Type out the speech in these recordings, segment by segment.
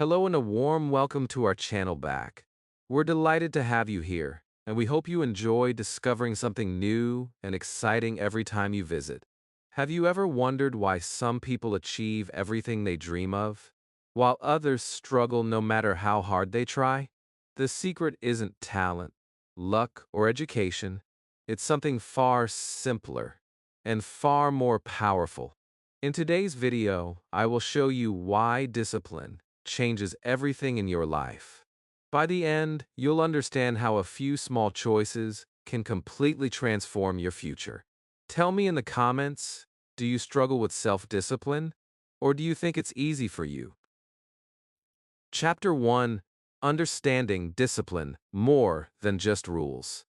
Hello and a warm welcome to our channel back. We're delighted to have you here, and we hope you enjoy discovering something new and exciting every time you visit. Have you ever wondered why some people achieve everything they dream of, while others struggle no matter how hard they try? The secret isn't talent, luck, or education. It's something far simpler and far more powerful. In today's video, I will show you why discipline changes everything in your life. By the end, you'll understand how a few small choices can completely transform your future. Tell me in the comments, do you struggle with self-discipline, or do you think it's easy for you? Chapter 1: Understanding Discipline More Than Just Rules.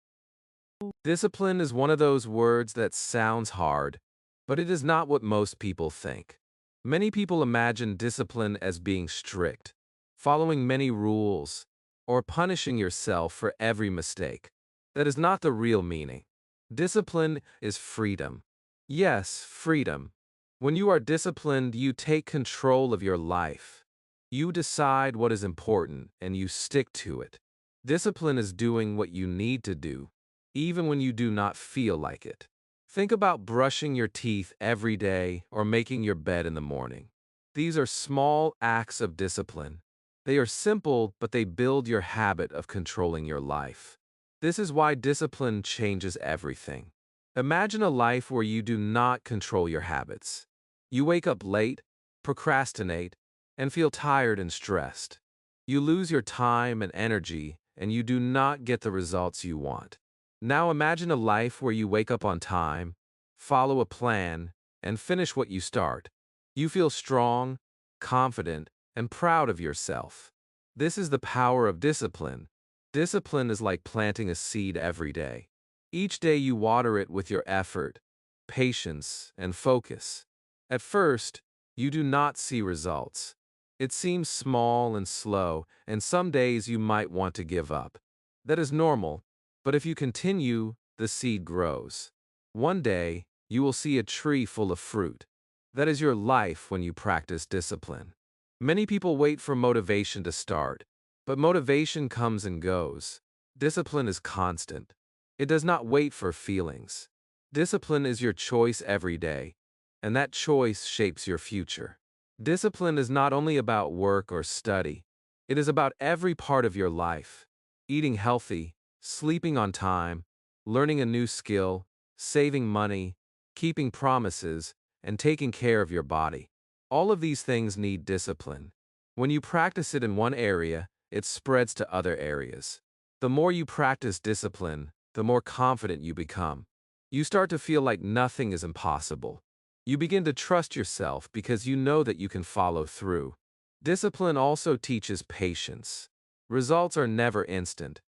Discipline is one of those words that sounds hard, but it is not what most people think. Many people imagine discipline as being strict, following many rules, or punishing yourself for every mistake. That is not the real meaning. Discipline is freedom. Yes, freedom. When you are disciplined, you take control of your life. You decide what is important and you stick to it. Discipline is doing what you need to do, even when you do not feel like it. Think about brushing your teeth every day or making your bed in the morning. These are small acts of discipline. They are simple, but they build your habit of controlling your life. This is why discipline changes everything. Imagine a life where you do not control your habits. You wake up late, procrastinate, and feel tired and stressed. You lose your time and energy, and you do not get the results you want. Now imagine a life where you wake up on time, follow a plan, and finish what you start. You feel strong, confident, and proud of yourself. This is the power of discipline. Discipline is like planting a seed every day. Each day you water it with your effort, patience, and focus. At first, you do not see results. It seems small and slow, and some days you might want to give up. That is normal. But if you continue, the seed grows. One day, you will see a tree full of fruit. That is your life when you practice discipline. Many people wait for motivation to start, but motivation comes and goes. Discipline is constant. It does not wait for feelings. Discipline is your choice every day, and that choice shapes your future. Discipline is not only about work or study. It is about every part of your life. Eating healthy, sleeping on time, learning a new skill, saving money, keeping promises, and taking care of your body. All of these things need discipline. When you practice it in one area, it spreads to other areas. The more you practice discipline, the more confident you become. You start to feel like nothing is impossible. You begin to trust yourself because you know that you can follow through. Discipline also teaches patience. Results are never instant.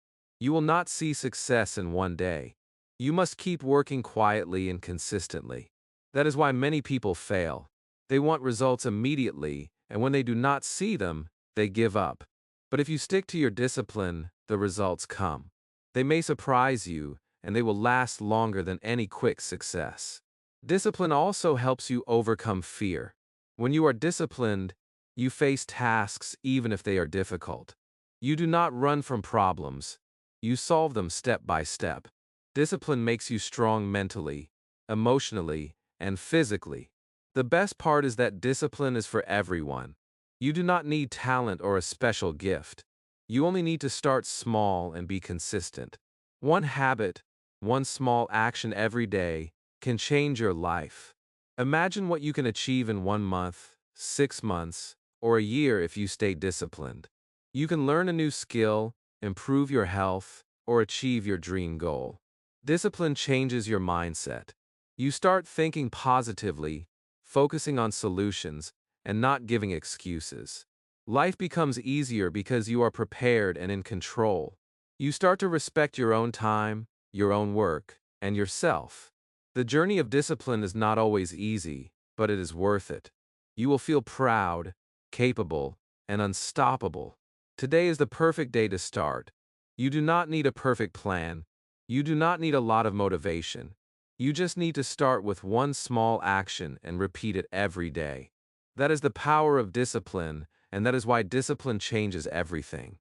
You will not see success in one day. You must keep working quietly and consistently. That is why many people fail. They want results immediately, and when they do not see them, they give up. But if you stick to your discipline, the results come. They may surprise you, and they will last longer than any quick success. Discipline also helps you overcome fear. When you are disciplined, you face tasks even if they are difficult. You do not run from problems. You solve them step by step. Discipline makes you strong mentally, emotionally, and physically. The best part is that discipline is for everyone. You do not need talent or a special gift. You only need to start small and be consistent. One habit, one small action every day can change your life. Imagine what you can achieve in 1 month, 6 months, or a year if you stay disciplined. You can learn a new skill, improve your health, or achieve your dream goal. Discipline changes your mindset. You start thinking positively, focusing on solutions, and not giving excuses. Life becomes easier because you are prepared and in control. You start to respect your own time, your own work, and yourself. The journey of discipline is not always easy, but it is worth it. You will feel proud, capable, and unstoppable. Today is the perfect day to start. You do not need a perfect plan. You do not need a lot of motivation. You just need to start with one small action and repeat it every day. That is the power of discipline, and that is why discipline changes everything.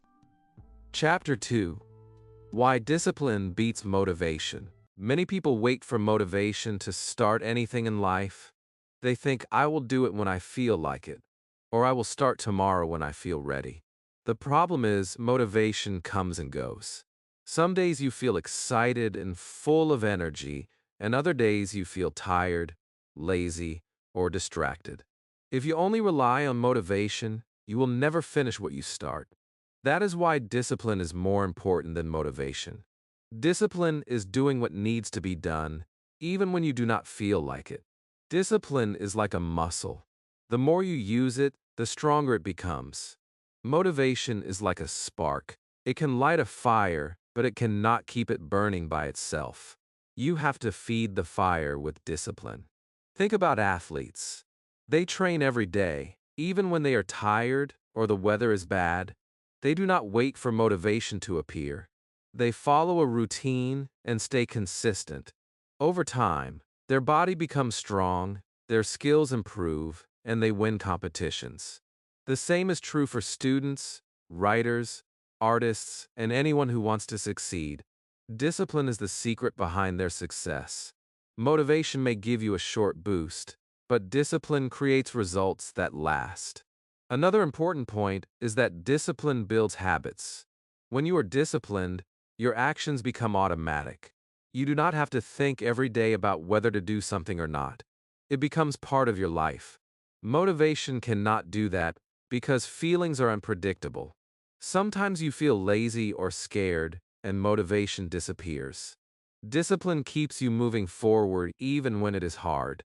Chapter 2. Why discipline beats motivation. Many people wait for motivation to start anything in life. They think, I will do it when I feel like it, or I will start tomorrow when I feel ready. The problem is, motivation comes and goes. Some days you feel excited and full of energy, and other days you feel tired, lazy, or distracted. If you only rely on motivation, you will never finish what you start. That is why discipline is more important than motivation. Discipline is doing what needs to be done, even when you do not feel like it. Discipline is like a muscle. The more you use it, the stronger it becomes. Motivation is like a spark. It can light a fire, but it cannot keep it burning by itself. You have to feed the fire with discipline. Think about athletes. They train every day, even when they are tired or the weather is bad. They do not wait for motivation to appear. They follow a routine and stay consistent. Over time, their body becomes strong, their skills improve, and they win competitions. The same is true for students, writers, artists, and anyone who wants to succeed. Discipline is the secret behind their success. Motivation may give you a short boost, but discipline creates results that last. Another important point is that discipline builds habits. When you are disciplined, your actions become automatic. You do not have to think every day about whether to do something or not. It becomes part of your life. Motivation cannot do that because feelings are unpredictable. Sometimes you feel lazy or scared, and motivation disappears. Discipline keeps you moving forward even when it is hard.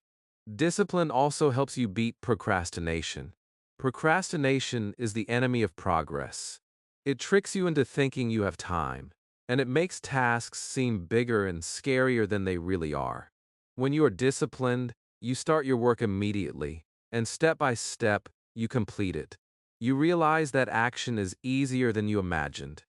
Discipline also helps you beat procrastination. Procrastination is the enemy of progress. It tricks you into thinking you have time, and it makes tasks seem bigger and scarier than they really are. When you are disciplined, you start your work immediately, and step by step, you complete it. You realize that action is easier than you imagined.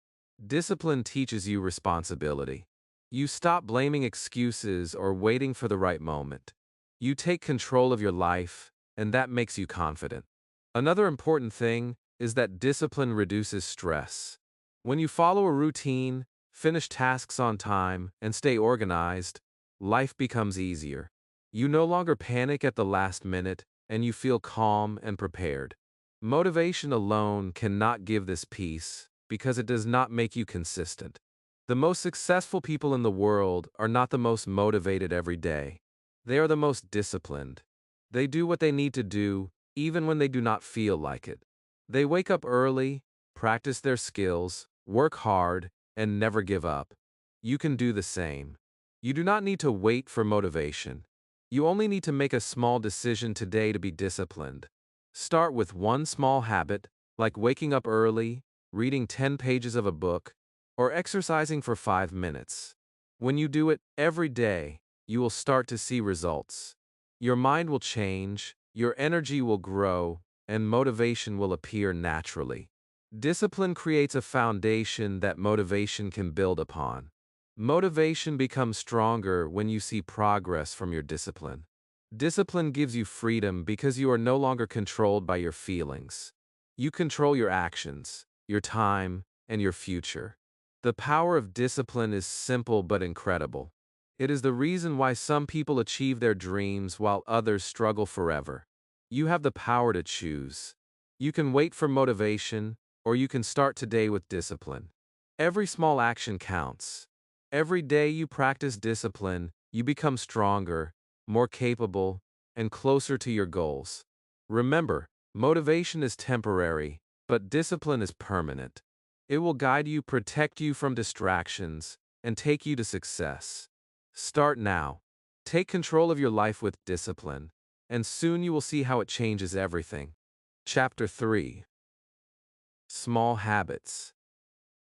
Discipline teaches you responsibility. You stop blaming excuses or waiting for the right moment. You take control of your life, and that makes you confident. Another important thing is that discipline reduces stress. When you follow a routine, finish tasks on time, and stay organized, life becomes easier. You no longer panic at the last minute, and you feel calm and prepared. Motivation alone cannot give this peace because it does not make you consistent. The most successful people in the world are not the most motivated every day. They are the most disciplined. They do what they need to do, even when they do not feel like it. They wake up early, practice their skills, work hard, and never give up. You can do the same. You do not need to wait for motivation. You only need to make a small decision today to be disciplined. Start with one small habit, like waking up early, reading 10 pages of a book, or exercising for 5 minutes. When you do it every day, you will start to see results. Your mind will change, your energy will grow, and motivation will appear naturally. Discipline creates a foundation that motivation can build upon. Motivation becomes stronger when you see progress from your discipline. Discipline gives you freedom because you are no longer controlled by your feelings. You control your actions, your time, and your future. The power of discipline is simple but incredible. It is the reason why some people achieve their dreams while others struggle forever. You have the power to choose. You can wait for motivation, or you can start today with discipline. Every small action counts. Every day you practice discipline, you become stronger, more capable, and closer to your goals. Remember, motivation is temporary, but discipline is permanent. It will guide you, protect you from distractions, and take you to success. Start now. Take control of your life with discipline, and soon you will see how it changes everything. Chapter 3. Small habits.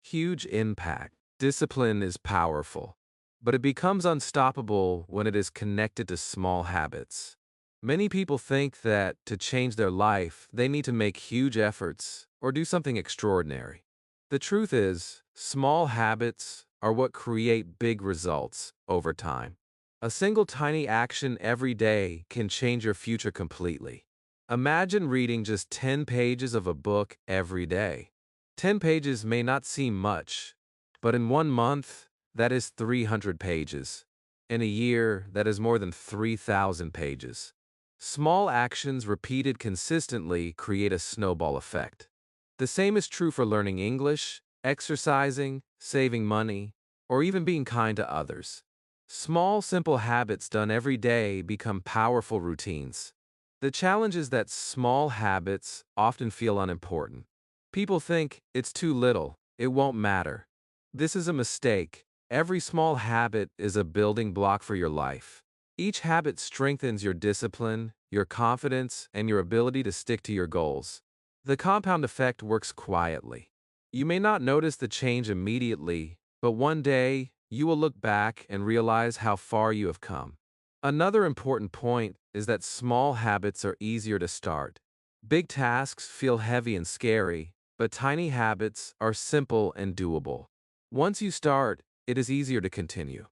Huge impact. Discipline is powerful, but it becomes unstoppable when it is connected to small habits. Many people think that to change their life, they need to make huge efforts or do something extraordinary. The truth is, small habits are what create big results over time. A single tiny action every day can change your future completely. Imagine reading just 10 pages of a book every day. 10 pages may not seem much, but in 1 month, that is 300 pages. In a year, that is more than 3,000 pages. Small actions repeated consistently create a snowball effect. The same is true for learning English, exercising, saving money, or even being kind to others. Small, simple habits done every day become powerful routines. The challenge is that small habits often feel unimportant. People think it's too little, it won't matter. This is a mistake. Every small habit is a building block for your life. Each habit strengthens your discipline, your confidence, and your ability to stick to your goals. The compound effect works quietly. You may not notice the change immediately, but one day you will look back and realize how far you have come. Another important point is that small habits are easier to start. Big tasks feel heavy and scary, but tiny habits are simple and doable. Once you start, it is easier to continue.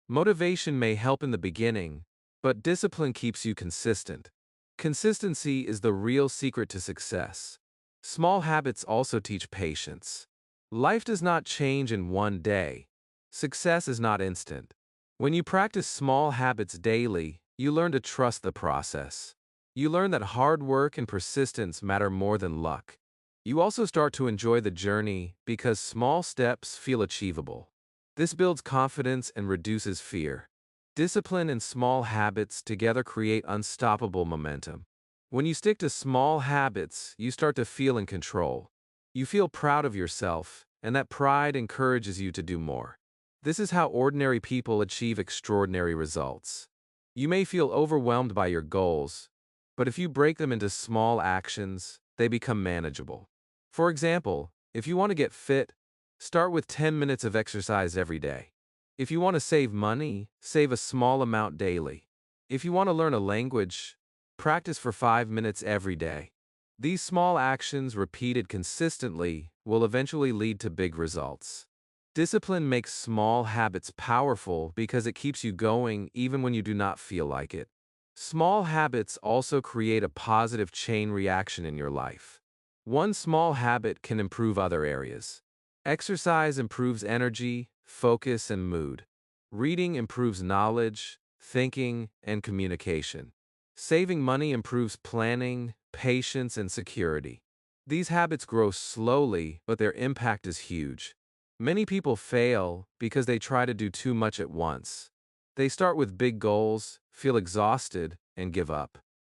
Motivation may help in the beginning, but discipline keeps you consistent. Consistency is the real secret to success. Small habits also teach patience. Life does not change in one day. Success is not instant. When you practice small habits daily, you learn to trust the process. You learn that hard work and persistence matter more than luck. You also start to enjoy the journey because small steps feel achievable. This builds confidence and reduces fear. Discipline and small habits together create unstoppable momentum. When you stick to small habits, you start to feel in control. You feel proud of yourself, and that pride encourages you to do more. This is how ordinary people achieve extraordinary results. You may feel overwhelmed by your goals, but if you break them into small actions, they become manageable. For example, if you want to get fit, start with 10 minutes of exercise every day. If you want to save money, save a small amount daily. If you want to learn a language, practice for 5 minutes every day. These small actions, repeated consistently, will eventually lead to big results. Discipline makes small habits powerful because it keeps you going even when you do not feel like it. Small habits also create a positive chain reaction in your life. One small habit can improve other areas. Exercise improves energy, focus, and mood. Reading improves knowledge, thinking, and communication. Saving money improves planning, patience, and security. These habits grow slowly, but their impact is huge. Many people fail because they try to do too much at once. They start with big goals, feel exhausted, and give up.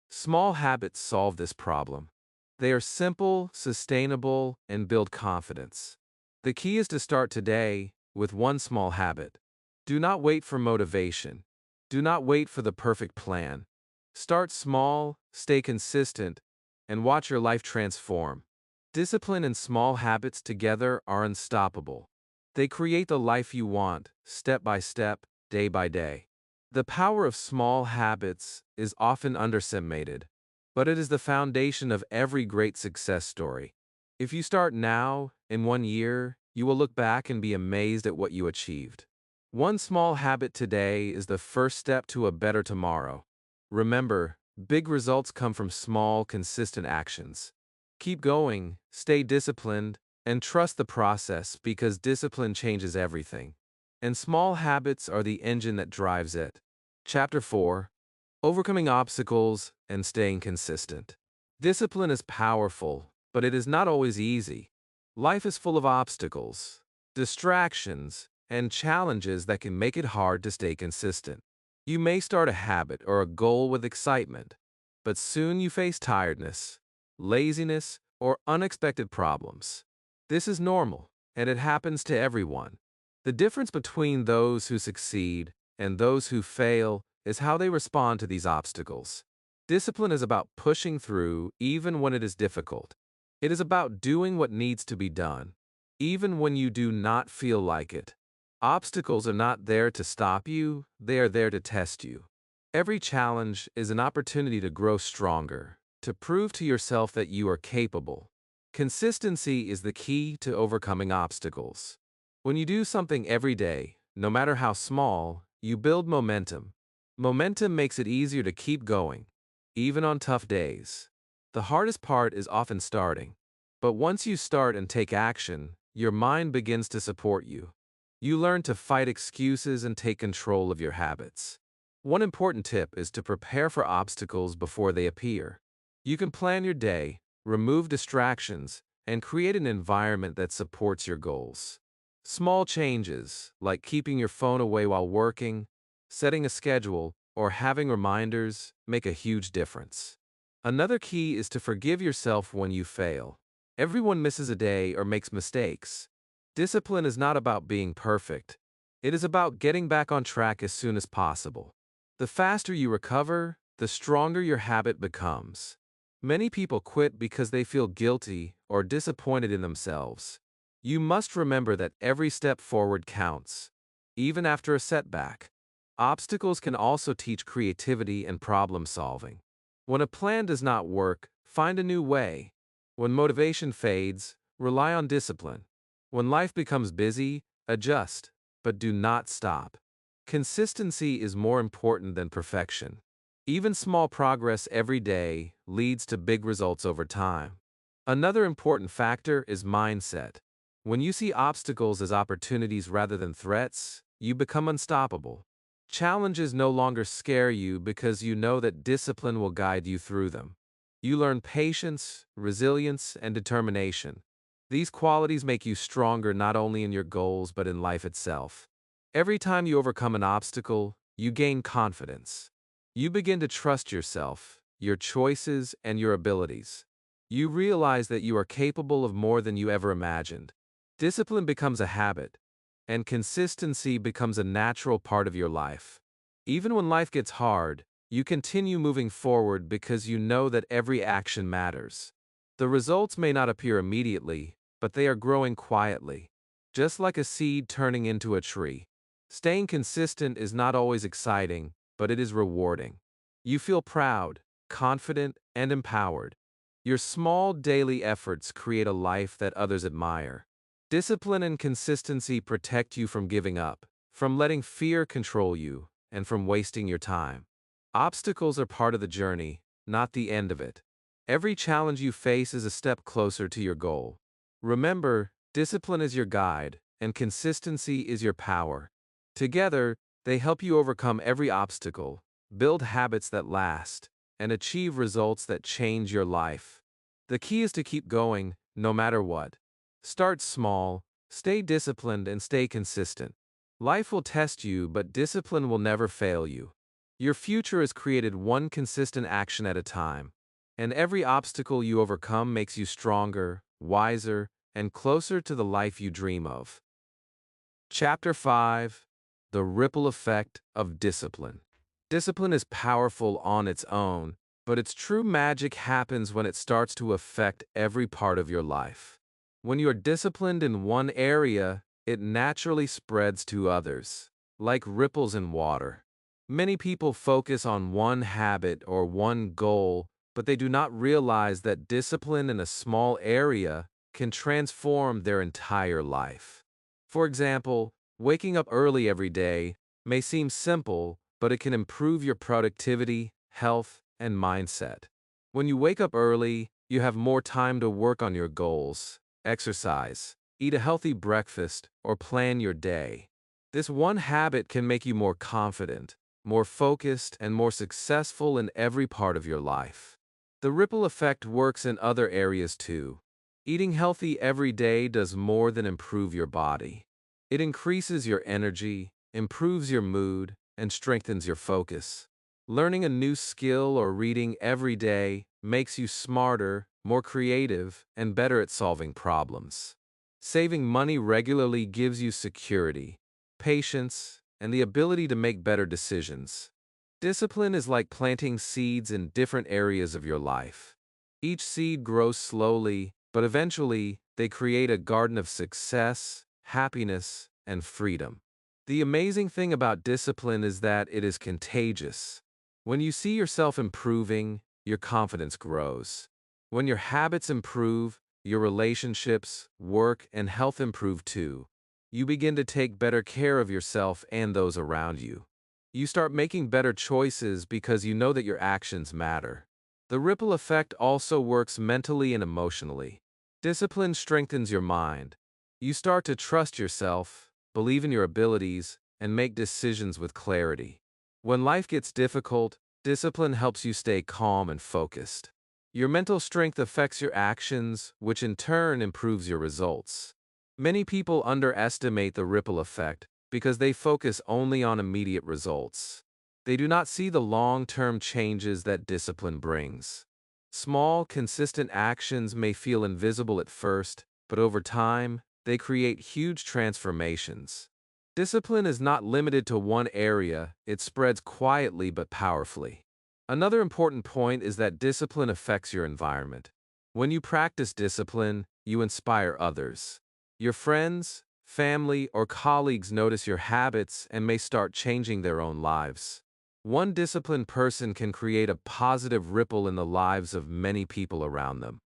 Small habits solve this problem. They are simple, sustainable, and build confidence. The key is to start today with one small habit. Do not wait for motivation. Do not wait for the perfect plan. Start small, stay consistent, and watch your life transform. Discipline and small habits together are unstoppable. They create the life you want, step by step, day by day. The power of small habits is often underestimated, but it is the foundation of every great success story. If you start now, in 1 year, you will look back and be amazed at what you achieved. One small habit today is the first step to a better tomorrow. Remember, big results come from small, consistent actions. Keep going, stay disciplined, and trust the process because discipline changes everything. And small habits are the engine that drives it. Chapter 4: Overcoming Obstacles and Staying Consistent. Discipline is powerful, but it is not always easy. Life is full of obstacles, distractions, and challenges that can make it hard to stay consistent. You may start a habit or a goal with excitement, but soon you face tiredness, laziness, or unexpected problems. This is normal, and it happens to everyone. The difference between those who succeed and those who fail is how they respond to these obstacles. Discipline is about pushing through even when it is difficult. It is about doing what needs to be done, even when you do not feel like it. Obstacles are not there to stop you, they are there to test you. Every challenge is an opportunity to grow stronger, to prove to yourself that you are capable. Consistency is the key to overcoming obstacles. When you do something every day, no matter how small, you build momentum. Momentum makes it easier to keep going, even on tough days. The hardest part is often starting. But once you start and take action, your mind begins to support you. You learn to fight excuses and take control of your habits. One important tip is to prepare for obstacles before they appear. You can plan your day, remove distractions, and create an environment that supports your goals. Small changes, like keeping your phone away while working, setting a schedule, or having reminders, make a huge difference. Another key is to forgive yourself when you fail. Everyone misses a day or makes mistakes. Discipline is not about being perfect. It is about getting back on track as soon as possible. The faster you recover, the stronger your habit becomes. Many people quit because they feel guilty or disappointed in themselves. You must remember that every step forward counts, even after a setback. Obstacles can also teach creativity and problem solving. When a plan does not work, find a new way. When motivation fades, rely on discipline. When life becomes busy, adjust, but do not stop. Consistency is more important than perfection. Even small progress every day leads to big results over time. Another important factor is mindset. When you see obstacles as opportunities rather than threats, you become unstoppable. Challenges no longer scare you because you know that discipline will guide you through them. You learn patience, resilience, and determination. These qualities make you stronger not only in your goals but in life itself. Every time you overcome an obstacle, you gain confidence. You begin to trust yourself, your choices, and your abilities. You realize that you are capable of more than you ever imagined. Discipline becomes a habit, and consistency becomes a natural part of your life. Even when life gets hard, you continue moving forward because you know that every action matters. The results may not appear immediately, but they are growing quietly, just like a seed turning into a tree. Staying consistent is not always exciting, but it is rewarding. You feel proud, confident, and empowered. Your small daily efforts create a life that others admire. Discipline and consistency protect you from giving up, from letting fear control you, and from wasting your time. Obstacles are part of the journey, not the end of it. Every challenge you face is a step closer to your goal. Remember, discipline is your guide, and consistency is your power. Together, they help you overcome every obstacle, build habits that last, and achieve results that change your life. The key is to keep going, no matter what. Start small, stay disciplined, and stay consistent. Life will test you, but discipline will never fail you. Your future is created one consistent action at a time, and every obstacle you overcome makes you stronger, wiser, and closer to the life you dream of. Chapter 5: The Ripple Effect of Discipline. Discipline is powerful on its own, but its true magic happens when it starts to affect every part of your life. When you are disciplined in one area, it naturally spreads to others, like ripples in water. Many people focus on one habit or one goal, but they do not realize that discipline in a small area can transform their entire life. For example, waking up early every day may seem simple, but it can improve your productivity, health, and mindset. When you wake up early, you have more time to work on your goals, exercise, eat a healthy breakfast, or plan your day. This one habit can make you more confident, more focused, and more successful in every part of your life. The ripple effect works in other areas too. Eating healthy every day does more than improve your body. It increases your energy, improves your mood, and strengthens your focus. Learning a new skill or reading every day makes you smarter, more creative, and better at solving problems. Saving money regularly gives you security, patience, and the ability to make better decisions. Discipline is like planting seeds in different areas of your life. Each seed grows slowly, but eventually they create a garden of success, happiness, and freedom. The amazing thing about discipline is that it is contagious. When you see yourself improving, your confidence grows. When your habits improve, your relationships, work, and health improve too. You begin to take better care of yourself and those around you. You start making better choices because you know that your actions matter. The ripple effect also works mentally and emotionally. Discipline strengthens your mind. You start to trust yourself, believe in your abilities, and make decisions with clarity. When life gets difficult, discipline helps you stay calm and focused. Your mental strength affects your actions, which in turn improves your results. Many people underestimate the ripple effect because they focus only on immediate results. They do not see the long-term changes that discipline brings. Small, consistent actions may feel invisible at first, but over time, they create huge transformations. Discipline is not limited to one area, it spreads quietly but powerfully. Another important point is that discipline affects your environment. When you practice discipline, you inspire others. Your friends, family, or colleagues notice your habits and may start changing their own lives. One disciplined person can create a positive ripple in the lives of many people around them.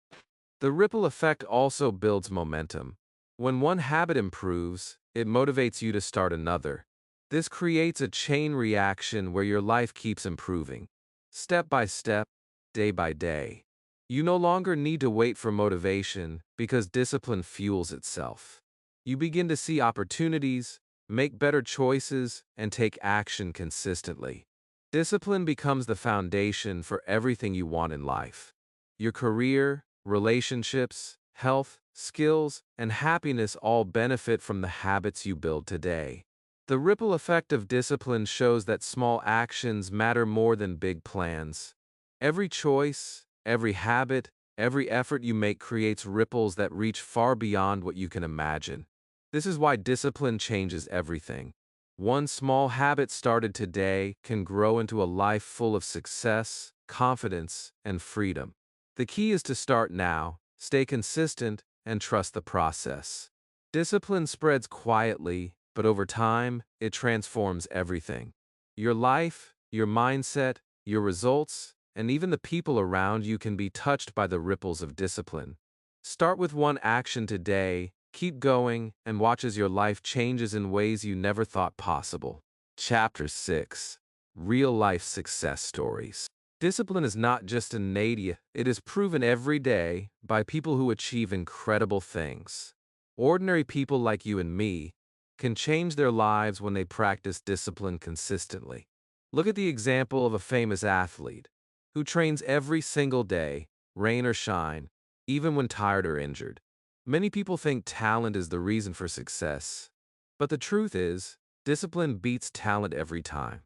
The ripple effect also builds momentum. When one habit improves, it motivates you to start another. This creates a chain reaction where your life keeps improving, step by step, day by day. You no longer need to wait for motivation because discipline fuels itself. You begin to see opportunities, make better choices, and take action consistently. Discipline becomes the foundation for everything you want in life. Your career, relationships, health, skills, and happiness all benefit from the habits you build today. The ripple effect of discipline shows that small actions matter more than big plans. Every choice, every habit, every effort you make creates ripples that reach far beyond what you can imagine. This is why discipline changes everything. One small habit started today can grow into a life full of success, confidence, and freedom. The key is to start now, stay consistent, and trust the process. Discipline spreads quietly, but over time, it transforms everything. Your life, your mindset, your results, and even the people around you can be touched by the ripples of discipline. Start with one action today, keep going, and watch as your life changes in ways you never thought possible. Chapter 6: Real-Life Success Stories. Discipline is not just an idea, it is proven every day by people who achieve incredible things. Ordinary people like you and me can change their lives when they practice discipline consistently. Look at the example of a famous athlete who trains every single day, rain or shine, even when tired or injured. Many people think talent is the reason for success, but the truth is, discipline beats talent every time.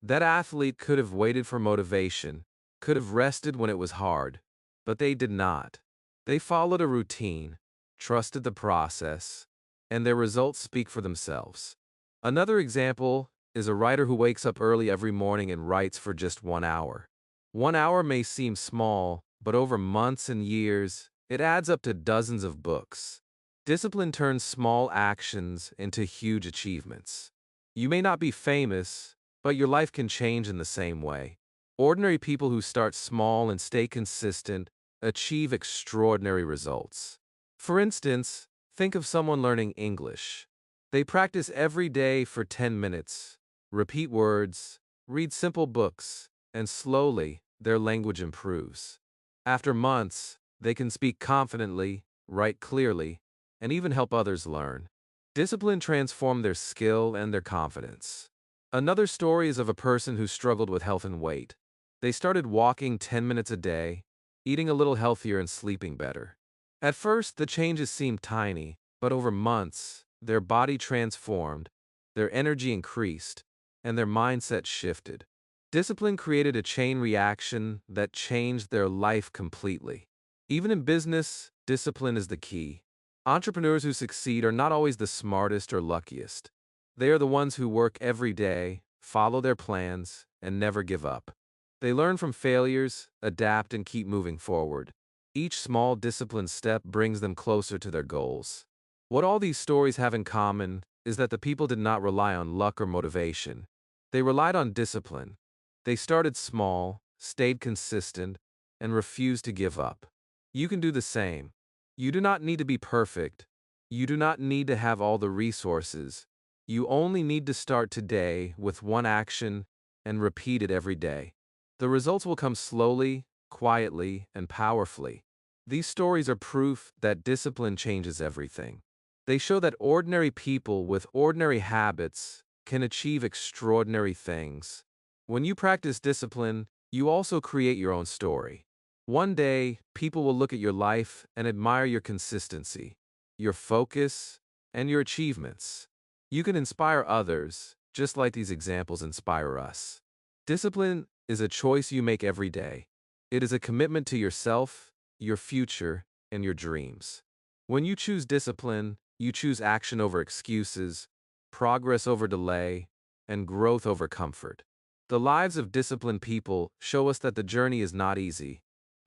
That athlete could have waited for motivation, could have rested when it was hard, but they did not. They followed a routine, trusted the process, and their results speak for themselves. Another example is a writer who wakes up early every morning and writes for just 1 hour. 1 hour may seem small, but over months and years, it adds up to dozens of books. Discipline turns small actions into huge achievements. You may not be famous, but your life can change in the same way. Ordinary people who start small and stay consistent achieve extraordinary results. For instance, think of someone learning English. They practice every day for 10 minutes, repeat words, read simple books, and slowly, their language improves. After months, they can speak confidently, write clearly, and even help others learn. Discipline transformed their skill and their confidence. Another story is of a person who struggled with health and weight. They started walking 10 minutes a day, eating a little healthier and sleeping better. At first, the changes seemed tiny, but over months, their body transformed, their energy increased, and their mindset shifted. Discipline created a chain reaction that changed their life completely. Even in business, discipline is the key. Entrepreneurs who succeed are not always the smartest or luckiest. They are the ones who work every day, follow their plans, and never give up. They learn from failures, adapt, and keep moving forward. Each small disciplined step brings them closer to their goals. What all these stories have in common is that the people did not rely on luck or motivation. They relied on discipline. They started small, stayed consistent, and refused to give up. You can do the same. You do not need to be perfect. You do not need to have all the resources. You only need to start today with one action and repeat it every day. The results will come slowly, quietly, and powerfully. These stories are proof that discipline changes everything. They show that ordinary people with ordinary habits can achieve extraordinary things. When you practice discipline, you also create your own story. One day, people will look at your life and admire your consistency, your focus, and your achievements. You can inspire others, just like these examples inspire us. Discipline is a choice you make every day. It is a commitment to yourself, your future, and your dreams. When you choose discipline, you choose action over excuses, progress over delay, and growth over comfort. The lives of disciplined people show us that the journey is not easy,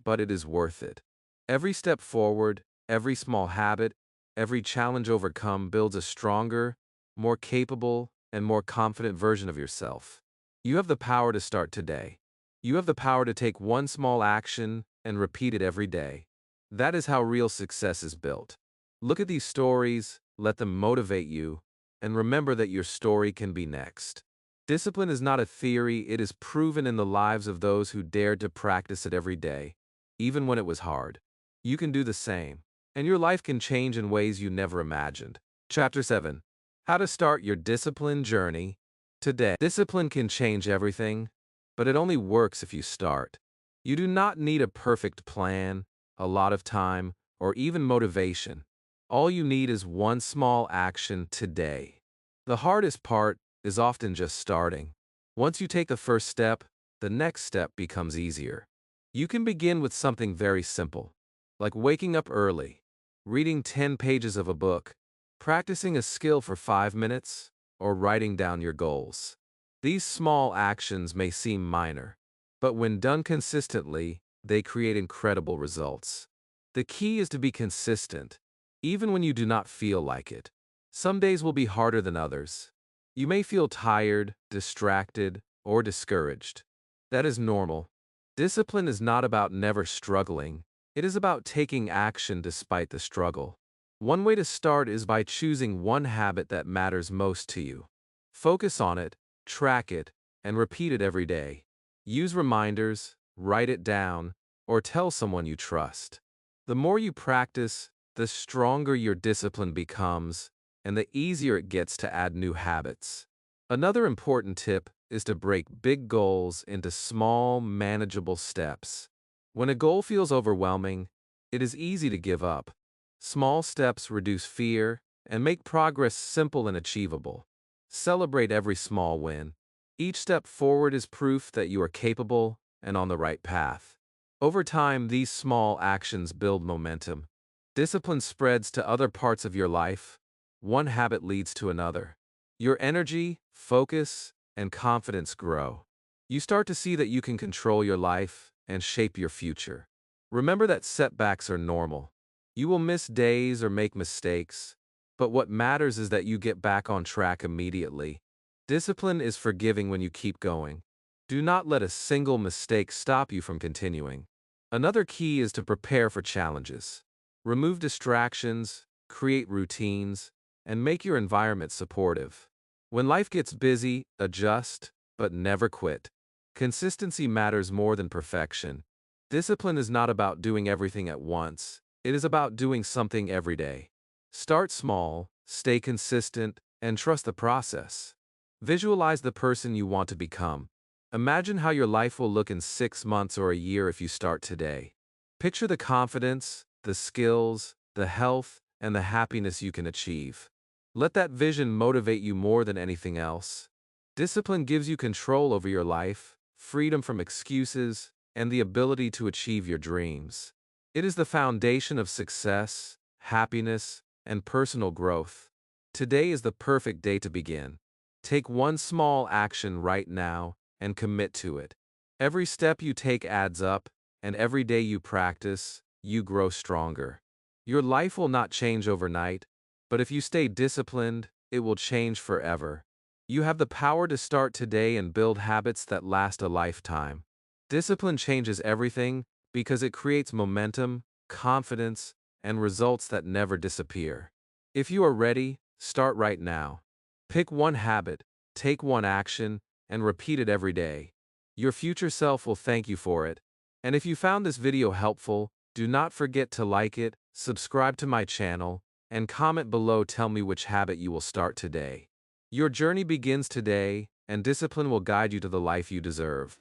but it is worth it. Every step forward, every small habit, every challenge overcome builds a stronger, more capable, and more confident version of yourself. You have the power to start today. You have the power to take one small action and repeat it every day. That is how real success is built. Look at these stories, let them motivate you, and remember that your story can be next. Discipline is not a theory, it is proven in the lives of those who dared to practice it every day, even when it was hard. You can do the same, and your life can change in ways you never imagined. Chapter 7. How to Start Your Discipline Journey Today. Discipline can change everything, but it only works if you start. You do not need a perfect plan, a lot of time, or even motivation. All you need is one small action today. The hardest part is often just starting. Once you take the first step, the next step becomes easier. You can begin with something very simple, like waking up early, reading 10 pages of a book, practicing a skill for 5 minutes, or writing down your goals. These small actions may seem minor, but when done consistently, they create incredible results. The key is to be consistent, even when you do not feel like it. Some days will be harder than others. You may feel tired, distracted, or discouraged. That is normal. Discipline is not about never struggling. It is about taking action despite the struggle. One way to start is by choosing one habit that matters most to you. Focus on it, track it, and repeat it every day. Use reminders, write it down, or tell someone you trust. The more you practice, the stronger your discipline becomes, and the easier it gets to add new habits. Another important tip is to break big goals into small, manageable steps. When a goal feels overwhelming, it is easy to give up. Small steps reduce fear and make progress simple and achievable. Celebrate every small win. Each step forward is proof that you are capable and on the right path. Over time, these small actions build momentum. Discipline spreads to other parts of your life. One habit leads to another. Your energy, focus, and confidence grow. You start to see that you can control your life and shape your future. Remember that setbacks are normal. You will miss days or make mistakes, but what matters is that you get back on track immediately. Discipline is forgiving when you keep going. Do not let a single mistake stop you from continuing. Another key is to prepare for challenges. Remove distractions, create routines, and make your environment supportive. When life gets busy, adjust, but never quit. Consistency matters more than perfection. Discipline is not about doing everything at once. It is about doing something every day. Start small, stay consistent, and trust the process. Visualize the person you want to become. Imagine how your life will look in 6 months or a year if you start today. Picture the confidence, the skills, the health, and the happiness you can achieve. Let that vision motivate you more than anything else. Discipline gives you control over your life, freedom from excuses, and the ability to achieve your dreams. It is the foundation of success, happiness, and personal growth. Today is the perfect day to begin. Take one small action right now and commit to it. Every step you take adds up, and every day you practice, you grow stronger. Your life will not change overnight, but if you stay disciplined, it will change forever. You have the power to start today and build habits that last a lifetime. Discipline changes everything because it creates momentum, confidence, and results that never disappear. If you are ready, start right now. Pick one habit, take one action, and repeat it every day. Your future self will thank you for it, And if you found this video helpful, do not forget to like it, subscribe to my channel, and comment below. Tell me which habit you will start today. Your journey begins today, and discipline will guide you to the life you deserve.